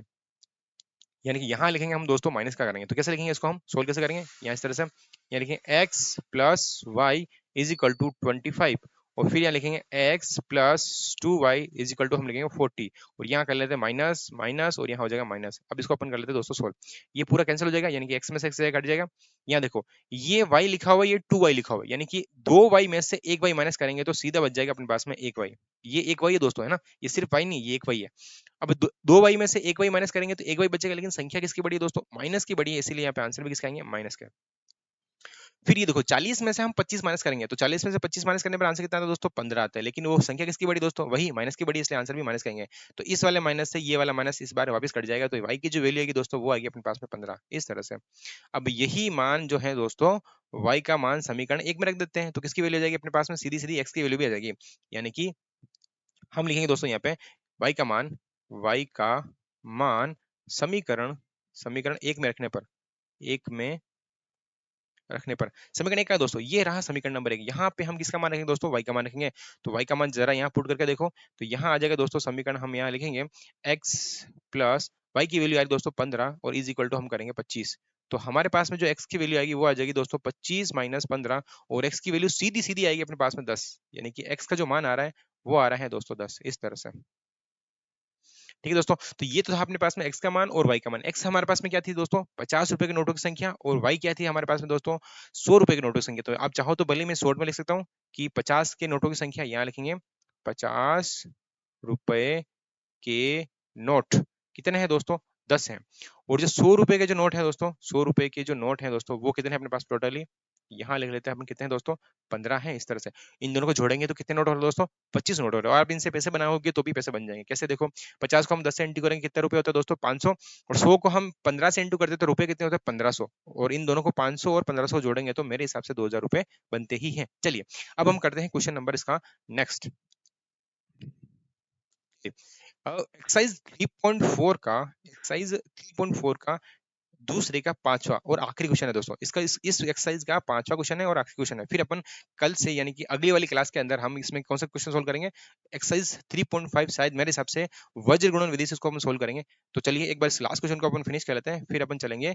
A: यानी कि यहाँ लिखेंगे हम दोस्तों माइनस का करेंगे, तो कैसे लिखेंगे इसको, हम सोल्व कैसे करेंगे, यहाँ इस तरह से, यहाँ लिखेंगे x plus Y is equal to 25, और फिर यहाँ लिखेंगे x plus 2y is equal to हम लिखेंगे 40, और यहाँ कर लेते हैं माइनस माइनस, और यहाँ हो जाएगा माइनस। अब इसको अपन कर लेते हैं दोस्तों सोल्व, ये पूरा कैंसिल हो जाएगा, यानी कि x में से x कट जाएगा। यहाँ देखो ये y लिखा हुआ है, ये 2y लिखा हुआ है, यानी कि 2y में से एक y माइनस करेंगे तो सीधा बच जाएगा अपने पास में एक y। ये एक y है दोस्तों, है ना, ये सिर्फ y नहीं, ये एक y है। अब दो वाई में से एक वाई माइनस करेंगे तो एक वाई बचेगा, लेकिन संख्या किसकी बड़ी है दोस्तों, माइनस की बड़ी है, इसीलिए यहाँ पे आंसर भी किसका आएंगे, माइनस का। फिर ये देखो 40 में से हम 25 माइनस करेंगे, तो 40 में से 25 माइनस करने पर आंसर कितना आता है दोस्तों, 15 आता है, लेकिन वो संख्या किसकी बड़ी दोस्तों, वही माइनस की बड़ी, इसलिए आंसर भी माइनस करेंगे। तो इस वाले माइनस से ये वाला माइनस इस बार वापस कट जाएगा, तो वाई की जो वैल्यू आएगी दोस्तों वो आएगी अपने पास में 15, इस तरह से। अब यही मान जो है दोस्तों, वाई का मान समीकरण एक में रख देते हैं, तो किसकी वैल्यू आ जाएगी अपने पास में, सीधी सीधी एक्स की वैल्यू भी आ जाएगी। यानी कि हम लिखेंगे दोस्तों यहाँ पे y का मान समीकरण समीकरण एक में रखने पर समीकरण एक का है दोस्तों, ये रहा समीकरण नंबर एक। यहाँ पे हम किसका मान रखेंगे दोस्तों, y का मान रखेंगे। तो y का मान जरा यहाँ पुट करके देखो, तो यहाँ आ जाएगा दोस्तों समीकरण, हम यहाँ लिखेंगे x प्लस y की वैल्यू आएगी दोस्तों 15 और इज इक्वल टू हम करेंगे 25। तो हमारे पास में जो x की वैल्यू आएगी वो आ जाएगी दोस्तों 25 माइनस 15, और x की वैल्यू सीधी सीधी आएगी अपने पास में 10, यानी कि x का जो मान आ रहा है वो आ रहा है दोस्तों 10, इस तरह से। ठीक है दोस्तों, तो ये तो था अपने पास में x का मान और y का मान। x हमारे पास में क्या थी दोस्तों, 50 रुपए के नोटों की संख्या, और y क्या थी हमारे पास में दोस्तों, 100 रुपए के नोटों की संख्या। तो आप चाहो तो भले मैं शॉर्ट में लिख सकता हूँ कि 50 के नोटों की संख्या, यहाँ लिखेंगे 50 रुपए के नोट कितने हैं दोस्तों, 10 हैं। और जो 100 रुपए के जो नोट है दोस्तों, 100 रुपए के जो नोट है दोस्तों वो कितने हैं अपने पास टोटली, यहाँ लिख लेते हैं अपन कितने हैं दोस्तों, 15 हैं, इस तरह से। इन दोनों को जोड़ेंगे तो कितने नोट हो रहे हैं दोस्तों, 25 नोट हो रहे हैं। और आप इनसे पैसे बनाओगे तो भी पैसे बन जाएंगे, कैसे देखो, 50 को हम 10 से इंटू करेंगे कितने रुपए होते हैं दोस्तों, 500, और 100 को हम 15 से इंटू करते हैं तो रुपए कितने होते हैं, 1500, और इन दोनों को 500 और 1500 जोड़ेंगे तो मेरे हिसाब से 2000 रुपए बनते ही हैं। चलिए अब हम करते हैं क्वेश्चन नंबर इसका नेक्स्ट। एक्सरसाइज 3.4 का एक्सरसाइज 3.4 का दूसरे का पांचवा और आखिरी क्वेश्चन है दोस्तों। इसका इस एक्सरसाइज का पांचवा क्वेश्चन है और आखिरी क्वेश्चन है। फिर अपन कल से यानी कि अगली वाली क्लास के अंदर हम इसमें कौन सा क्वेश्चन सोल्व करेंगे, एक्सरसाइज 3.5 शायद मेरे हिसाब से वज्र गुणन विधि से इसको हम सोल्व करेंगे। तो चलिए एक बार इस लास्ट क्वेश्चन को अपन फिनिश कर लेते हैं, फिर अपन चलेंगे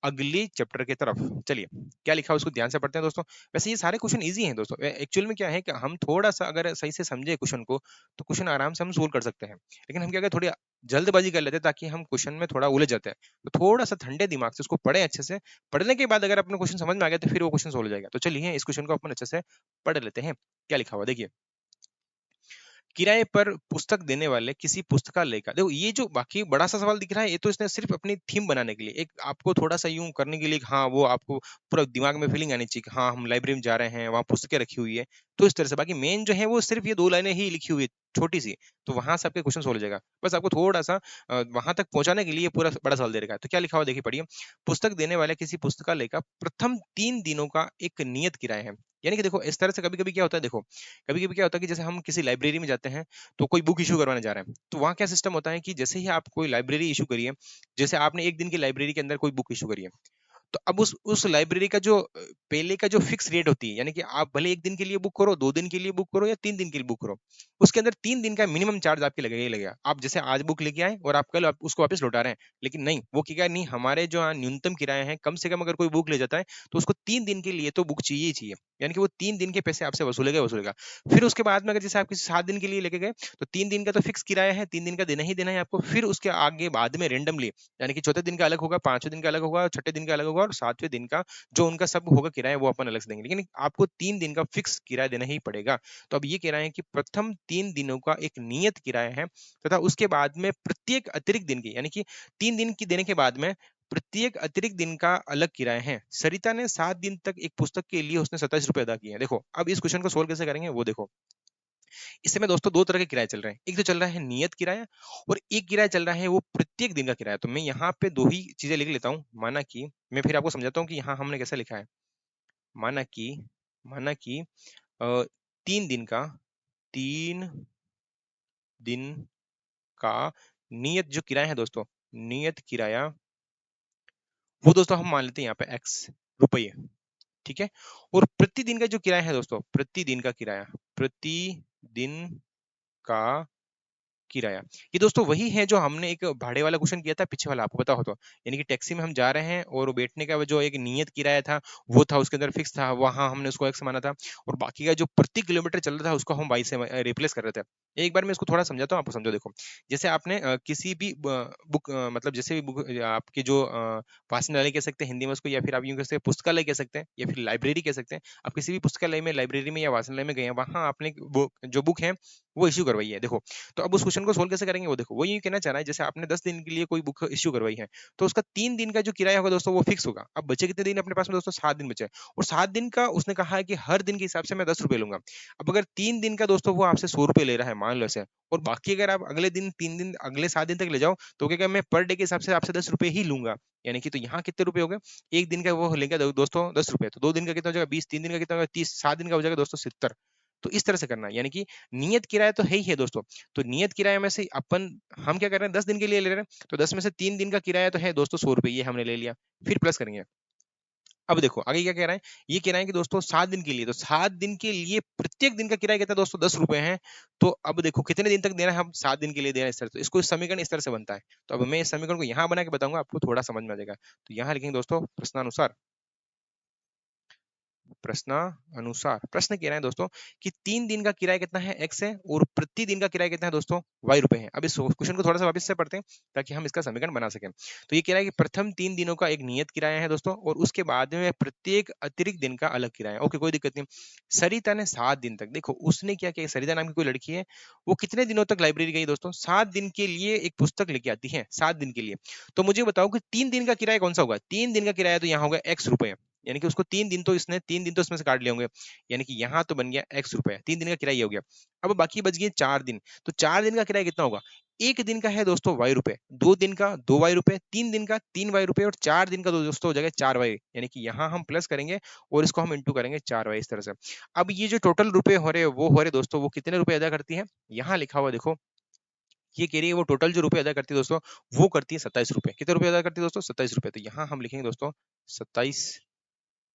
A: अगली चैप्टर की तरफ। चलिए क्या लिखा है उसको ध्यान से पढ़ते हैं दोस्तों। वैसे ये सारे क्वेश्चन इजी हैं दोस्तों, एक्चुअल में क्या है कि हम थोड़ा सा अगर सही से समझे क्वेश्चन को तो क्वेश्चन आराम से हम सोल्व कर सकते हैं, लेकिन हम क्या करते हैं थोड़ी जल्दबाजी कर लेते हैं ताकि हम क्वेश्चन में थोड़ा उलझ जाते हैं। तो थोड़ा सा ठंडे दिमाग से उसको पढ़े अच्छे से, पढ़ने के बाद अगर अपने क्वेश्चन समझ में आ गया तो फिर वो क्वेश्चन सोल्व हो जाएगा। तो चलिए इस क्वेश्चन को अपन अच्छे से पढ़ लेते हैं। क्या लिखा हुआ देखिए, किराए पर पुस्तक देने वाले किसी पुस्तकालय का, देखो ये जो बाकी बड़ा सा सवाल दिख रहा है ये तो इसने सिर्फ अपनी थीम बनाने के लिए, एक आपको थोड़ा सा यूं करने के लिए कि हाँ वो आपको पूरा दिमाग में फीलिंग आनी चाहिए कि हाँ हम लाइब्रेरी में जा रहे हैं, वहाँ पुस्तकें रखी हुई है, तो इस तरह से। बाकी मेन जो है वो सिर्फ ये दो लाइनें ही लिखी हुई है छोटी सी, तो वहां से आपके क्वेश्चन सोल्व हो जाएगा। बस आपको थोड़ा सा वहां तक पहुंचाने के लिए पूरा बड़ा सवाल दे रखा है। तो क्या लिखा हुआ देखिए पढ़िए, पुस्तक देने वाले किसी पुस्तकालय का प्रथम 3 दिनों का एक नियत किराया है। यानी कि देखो इस तरह से कभी कभी क्या होता है, देखो कभी कभी क्या होता है कि जैसे हम किसी लाइब्रेरी में जाते हैं तो कोई बुक इशू करवाने जा रहे हैं, तो वहाँ क्या सिस्टम होता है कि जैसे ही आप कोई लाइब्रेरी इशू करिए, जैसे आपने एक दिन की लाइब्रेरी के अंदर कोई बुक इशू करी है, तो अब उस लाइब्रेरी का जो पहले का जो फिक्स रेट होती है, यानी कि आप भले एक दिन के लिए बुक करो, 2 दिन के लिए बुक करो या 3 दिन के लिए बुक करो, उसके अंदर 3 दिन का मिनिमम चार्ज आपके लगेगा ही लगेगा। आप जैसे आज बुक लेके आए और आप कल आप उसको वापस लौटा रहे हैं, लेकिन नहीं, वो क्या नहीं, हमारे जो न्यूनतम किराए हैं, कम से कम अगर कोई बुक ले जाता है तो उसको 3 दिन के लिए तो बुक चाहिए ही चाहिए, यानी कि वो 3 दिन के पैसे आपसे वसूलेगा वसूलेगा। फिर उसके बाद में अगर जैसे आप किसी 7 दिन के लिए लेके गए, तो 3 दिन का तो फिक्स किराया है, 3 दिन का देना ही देना है आपको। फिर उसके आगे बाद में रेंडमली, यानी कि चौथे दिन का अलग होगा, पांचवें दिन का अलग होगा, छठे दिन का अलग होगा, और सातवें दिन का जो उनका सब होगा किराया वो अपन अलग से देंगे, लेकिन आपको 3 दिन का फिक्स किराया देना ही पड़ेगा। तो अब ये कह रहे हैं कि प्रथम 3 दिनों का एक नियत किराया है, तथा उसके बाद में प्रत्येक अतिरिक्त दिन की, यानी कि 3 दिन की देने के बाद में प्रत्येक अतिरिक्त दिन का अलग किराया है। सरिता ने 7 दिन तक एक पुस्तक के लिए उसने 27 रुपए अदा किए हैं। देखो अब इस क्वेश्चन को सोल्व कैसे करेंगे वो देखो। इस समय दोस्तों दो तरह के किराए चल रहे हैं, एक तो चल रहा है नियत किराया और एक किराया चल रहा है वो प्रत्येक दिन का किराया। तो मैं यहाँ पे दो ही चीजें लिख लेता हूँ। माना कि मैं फिर आपको समझाता हूँ कि यहाँ हमने कैसा लिखा है। माना कि माना कि 3 दिन का 3 दिन का नियत जो किराया है दोस्तों, नियत किराया वो दोस्तों हम मान लेते हैं यहाँ पे x रुपये, ठीक है। और प्रतिदिन का जो किराया है दोस्तों, प्रतिदिन का किराया, प्रतिदिन का किराया, ये दोस्तों वही है जो हमने एक भाड़े वाला क्वेश्चन किया था पीछे वाला, आपको पता हो तो। यानी कि टैक्सी में हम जा रहे हैं और वो बैठने का वो जो एक नियत किराया था वो था, उसके अंदर फिक्स था, वहां हमने उसको एक्स माना था, और बाकी का जो प्रति किलोमीटर चल रहा था उसको हम वाई से रिप्लेस कर रहे थे। एक बार मैं इसको थोड़ा समझाता हूँ, आपको समझो। देखो जैसे आपने किसी भी बुक, मतलब जैसे भी बुक आपके जो वाचनालय कह सकते हैं हिंदी में उसको, या फिर आप यूं कह सकते हैं पुस्तकालय कह सकते हैं, या फिर लाइब्रेरी कह सकते हैं। आप किसी भी पुस्तकालय में, लाइब्रेरी में या वाचनालय में गए हैं, वहां आपने जो बुक है वो इश्यू करवाई है। देखो तो अब उस क्वेश्चन को सोल्व कैसे करेंगे वो देखो। वो ये कहना चाह रहा है जैसे आपने 10 दिन के लिए कोई बुक इश्यू करवाई है, तो उसका 3 दिन का जो किराया होगा दोस्तों वो फिक्स होगा। अब बचे कितने दिन अपने पास में दोस्तों, 7 दिन बचे, और 7 दिन का उसने कहा है कि हर दिन के हिसाब से मैं 10 रुपए लूंगा। अब अगर 3 दिन का दोस्तों वो आपसे 100 रुपए ले रहा है मान लो ऐसे, और बाकी अगर आप अगले दिन 3 दिन अगले 7 दिन तक ले जाओ, तो क्या मैं पर डे के हिसाब से आपसे 10 रुपए ही लूंगा। यानी कि तो यहाँ कितने रुपए हो गए, एक दिन का वो लेंगे दोस्तों 10 रुपए, तो 2 दिन का कितना हो जाएगा 20, 3 दिन का कितना होगा 30, 7 दिन का हो जाएगा दोस्तों 70। तो इस तरह से करना है, यानी कि नियत किराया तो है ही है दोस्तों। तो नियत किराया में से अपन हम क्या कर रहे हैं, 10 दिन के लिए ले रहे हैं, तो 10 में से 3 दिन का किराया तो है दोस्तों 100 रुपए, ये हमने ले लिया। फिर प्लस करेंगे। अब देखो आगे क्या कह रहा है, ये कह रहा है कि दोस्तों 7 दिन के लिए, तो 7 दिन के लिए प्रत्येक दिन का किराया कितना दोस्तों 10 रुपए है। तो अब देखो कितने दिन तक देना है, हम 7 दिन के लिए दे रहे हैं इस तरह से, इसको इस समीकरण इस तरह से बनता है। तो अब मैं इस समीकरण को यहाँ बना के बताऊंगा, आपको थोड़ा समझ में आ जाएगा। तो यहाँ लिखेंगे दोस्तों प्रश्नानुसार, प्रश्नानुसार प्रश्न कह रहे हैं दोस्तों कि 3 दिन का किराया कितना है x है, और प्रति दिन का किराया कितना है दोस्तों y रुपए है। अब इस क्वेश्चन को थोड़ा सा वापस से पढ़ते हैं ताकि हम इसका समीकरण बना सकें। तो ये कह रहा है कि प्रथम 3 दिनों का एक नियत किराया है दोस्तों, और उसके बाद में प्रत्येक अतिरिक्त दिन का अलग किराया। ओके कोई दिक्कत नहीं। सरिता ने 7 दिन तक, देखो उसने क्या किया, सरिता नाम की कोई लड़की है, वो कितने दिनों तक लाइब्रेरी गई दोस्तों, 7 दिन के लिए एक पुस्तक लेके आती है, 7 दिन के लिए। तो मुझे बताओ कि 3 दिन का किराया कौन सा होगा, 3 दिन का किराया तो यहाँ होगा x रुपए, यानी कि उसको 3 दिन तो इसने 3 दिन तो इसमें से काट लिए होंगे, यानी कि यहाँ तो बन गया x रुपए, 3 दिन का किराया हो गया। अब बाकी बच गए 4 दिन, तो 4 दिन का किराया कितना होगा, एक दिन का है दोस्तों y रुपए, 2 दिन का 2y रुपए, 3 दिन का 3y रुपए, और 4 दिन का दोस्तों हो जाएगा 4y, यानी कि यहाँ हम प्लस करेंगे और इसको हम इंटू करेंगे 4y इस तरह से। अब ये जो टोटल रुपए हो रहे वो हो रहे दोस्तों, वो कितने रुपए अदा करती है, यहाँ लिखा हुआ देखो। ये कह रही है वो टोटल जो रुपए अदा करती है दोस्तों, वो करती है 27 रुपए। कितने रुपए अदा करती है दोस्तों, 27 रुपए। तो यहाँ हम लिखेंगे दोस्तों 27,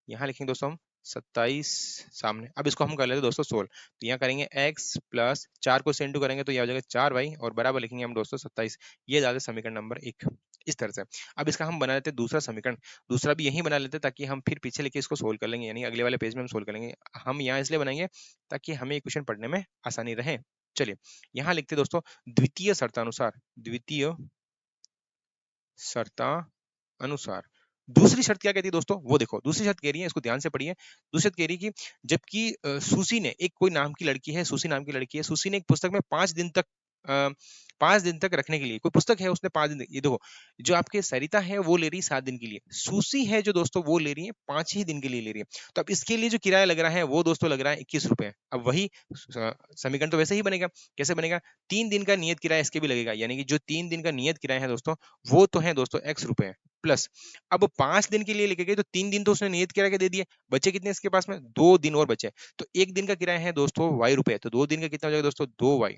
A: यहाँ लिखेंगे दोस्तों हम 27 सामने। अब इसको हम कर लेते हैं दोस्तों 16, तो यहाँ करेंगे x प्लस 4 को से इंटू करेंगे तो यह हो जाएगा 4y, और बराबर लिखेंगे हम दोस्तों 27। ये ज्यादा समीकरण नंबर 1 इस तरह से। अब इसका हम बना लेते हैं दूसरा समीकरण, दूसरा भी यही बना लेते हैं ताकि हम फिर पीछे लेके इसको सोल्व कर लेंगे, यानी अगले वाले पेज में हम सोल्व कर लेंगे। हम यहाँ इसलिए बनाएंगे ताकि हमें क्वेश्चन पढ़ने में आसानी रहे। चलिए यहाँ लिखते दोस्तों द्वितीय शर्तानुसार, द्वितीय शर्तानुसार दूसरी शर्त क्या कहती है दोस्तों, वो देखो दूसरी शर्त कह रही है, इसको ध्यान से पढ़िए। दूसरी शर्त कह रही है कि जबकि सुसी ने, एक कोई नाम की लड़की है, सुसी नाम की लड़की है, सुसी ने एक पुस्तक में 5 दिन तक, 5 दिन तक रखने के लिए कोई पुस्तक है, उसने 5 दिन, ये देखो जो आपके सरिता है वो ले रही है 7 दिन के लिए, सुसी है जो दोस्तों वो ले रही है 5 ही दिन के लिए ले रही है। तो अब इसके लिए जो किराया लग रहा है वो दोस्तों लग रहा है 21 रुपए। अब वही समीकरण तो वैसे ही बनेगा, कैसे बनेगा, 3 दिन का नियत किराया इसके भी लगेगा, यानी कि जो 3 दिन का नियत किराया है दोस्तों वो तो है दोस्तों x रुपए, प्लस अब 5 दिन के लिए लेके गए तो 3 दिन तो उसने नियत किराया के दे दिए, बचे कितने इसके पास में 2 दिन और बचे, तो 1 दिन का किराया है दोस्तों y रुपए, तो 2 दिन का कितना हो जाएगा दोस्तों 2y।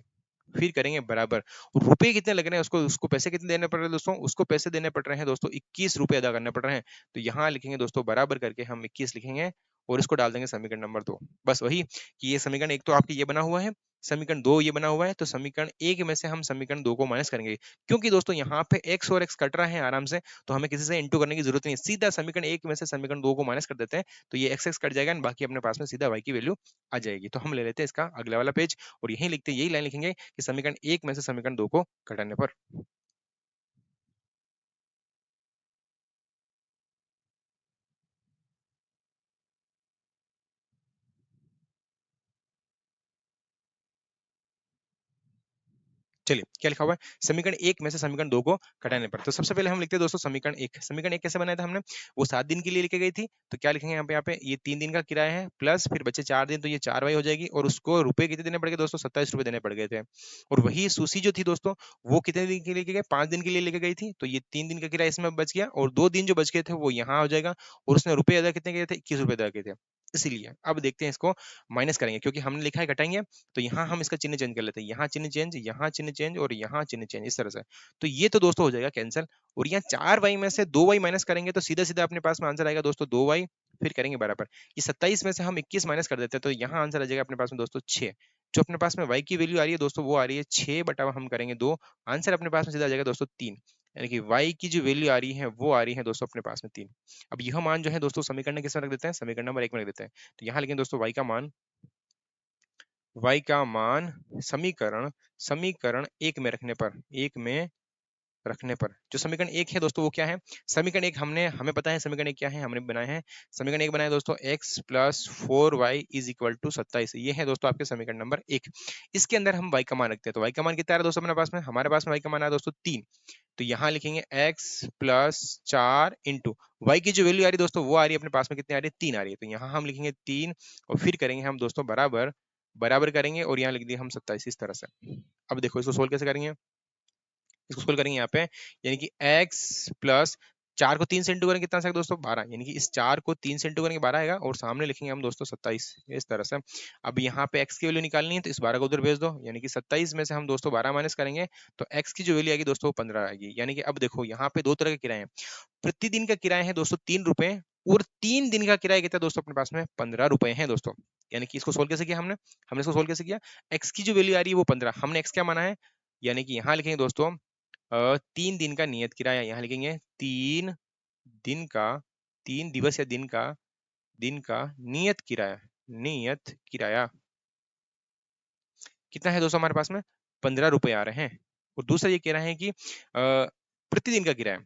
A: फिर करेंगे बराबर, रुपए कितने लग रहे हैं उसको, उसको पैसे कितने देने पड़ रहे हैं दोस्तों, उसको पैसे देने पड़ रहे हैं दोस्तों 21 रुपए अदा करने पड़ रहे हैं। तो यहाँ लिखेंगे दोस्तों बराबर करके हम 21 लिखेंगे और इसको डाल देंगे समीकरण नंबर 2। बस वही कि ये समीकरण एक तो आपकी ये बना हुआ है, समीकरण 2 ये बना हुआ है, तो समीकरण 1 में से हम समीकरण 2 को माइनस करेंगे, क्योंकि दोस्तों यहाँ पे x और x कट रहा है आराम से, तो हमें किसी से इंटू करने की जरूरत नहीं है, सीधा समीकरण 1 में से समीकरण 2 को माइनस कर देते हैं, तो ये x कट जाएगा, बाकी अपने पास में सीधा y की वैल्यू आ जाएगी। तो हम ले लेते हैं इसका अगला वाला पेज और यही लिखते हैं, यही लाइन लिखेंगे कि समीकरण 1 में से समीकरण 2 को घटाने पर। चलिए क्या लिखा हुआ है, समीकरण 1 में से समीकरण 2 को घटाने पर। तो सबसे पहले हम लिखते हैं दोस्तों समीकरण 1। समीकरण 1 कैसे बनाया था हमने, वो 7 दिन के लिए लिखी गई थी, तो क्या लिखेंगे यहाँ पे ये 3 दिन का किराया है प्लस फिर बचे 4 दिन, तो ये 4y हो जाएगी, और उसको रुपए कितने देने पड़ गए दोस्तों 27 रुपए देने पड़ गए थे। और वही सुशी जो थी दोस्तों, वो कितने दिन के लिए लेके गए, 5 दिन के लिए लेके गई थी, तो ये 3 दिन का किराया इसमें बच गया, और 2 दिन जो बच गए थे वो यहाँ हो जाएगा, और उसने रुपए अदा कितने किए थे 21 रुपए अदा किए थे। इसीलिए अब देखते हैं इसको माइनस करेंगे, क्योंकि हमने लिखा है घटाएंगे, तो यहाँ हम इसका चिन्ह चेंज कर लेते हैं, यहाँ चिन्ह चेंज, यहाँ चिन्ह चेंज और यहाँ चिन्ह चेंज, इस तरह से। तो ये तो दोस्तों हो जाएगा कैंसिल, और यहाँ 4y में से 2y माइनस करेंगे तो सीधा सीधा अपने पास में आंसर आएगा दोस्तों 2y। फिर करेंगे बराबर, ये 27 में से हम 21 माइनस कर देते हैं, तो यहाँ आंसर आ जाएगा अपने पास में दोस्तों 6। जो अपने पास में y की वैल्यू आ रही है दोस्तों, वो आ रही है 6 बटा हम करेंगे 2, आंसर अपने पास में सीधा आ जाएगा दोस्तों 3। यानी कि y की जो वैल्यू आ रही है वो आ रही है दोस्तों अपने पास में 3। अब यह मान जो है दोस्तों समीकरण किस में रख देते हैं, समीकरण नंबर 1 में रख देते हैं। तो यहाँ लिखेंगे दोस्तों y का मान समीकरण समीकरण 1 में रखने पर, 1 में रखने पर जो समीकरण 1 है दोस्तों वो क्या है, समीकरण 1 हमने, हमें पता है समीकरण 1 क्या है, हमने बनाया है समीकरण 1 बनाया दोस्तों x plus 4y is equal to 27। ये है दोस्तों आपके समीकरण नंबर 1। इसके अंदर हम y का मान रखते हैं, तो y का मान कितना आ रहा है दोस्तों अपने पास में, हमारे पास में y का मान आ रहा है दोस्तों 3। तो यहाँ लिखेंगे x प्लस 4 इंटू y की जो वैल्यू आ रही है दोस्तों वो आ रही है अपने पास में कितनी आ रही है 3 आ रही है, तो यहाँ हम लिखेंगे 3 और फिर करेंगे हम दोस्तों बराबर, बराबर करेंगे और यहाँ लिख दिए हम 27 इस तरह से। अब देखो इसको सोल्व कैसे करेंगे, इसको सोल्व करेंगे यहाँ पे, यानी कि x प्लस 4 को 3 से इंटू करेंगे कितना आएगा दोस्तों 12, यानी कि इस 4 को 3 से इंटू करेंगे 12 आएगा, और सामने लिखेंगे हम दोस्तों 27 इस तरह से। अब यहाँ पे x की वैल्यू निकालनी है, तो इस 12 को उधर भेज दो, यानी कि 27 में से हम दोस्तों 12 माइनस करेंगे तो x की जो वैल्यू आएगी दोस्तों 15 आएगी। यानी कि अब देखो यहाँ पे दो तरह के किराए हैं, प्रतिदिन का किराया है दोस्तों 3 रुपए, और 3 दिन का किराया कितना दोस्तों अपने पास में 15 रुपए है दोस्तों। यानी कि इसको सोल्व कैसे किया हमने, इसको सोल्व कैसे किया, x की जो वैल्यू आ रही है वो 15, हमने x क्या माना है, यानी कि यहाँ लिखेंगे दोस्तों 3 दिन का नियत किराया, यहाँ लिखेंगे 3 दिन का, 3 दिवस या दिन का नियत किराया, नियत किराया कितना है दोस्तों हमारे पास में 15 रुपए आ रहे हैं। और दूसरा ये कह रहा है कि प्रतिदिन का किराया,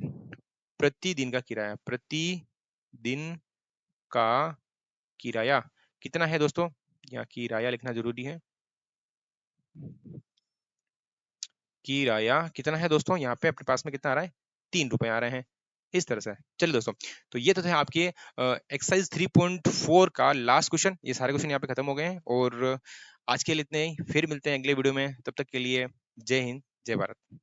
A: प्रतिदिन का किराया, प्रतिदिन का किराया कितना है दोस्तों, यहाँ किराया लिखना जरूरी है, किराया कितना है दोस्तों, यहाँ पे अपने पास में कितना आ रहा है 3 रुपए आ रहे हैं इस तरह से। चलिए दोस्तों, तो ये तो थे आपके एक्सरसाइज 3.4 का लास्ट क्वेश्चन, ये सारे क्वेश्चन यहाँ पे खत्म हो गए हैं, और आज के लिए इतने ही, फिर मिलते हैं अगले वीडियो में, तब तक के लिए जय हिंद जय भारत।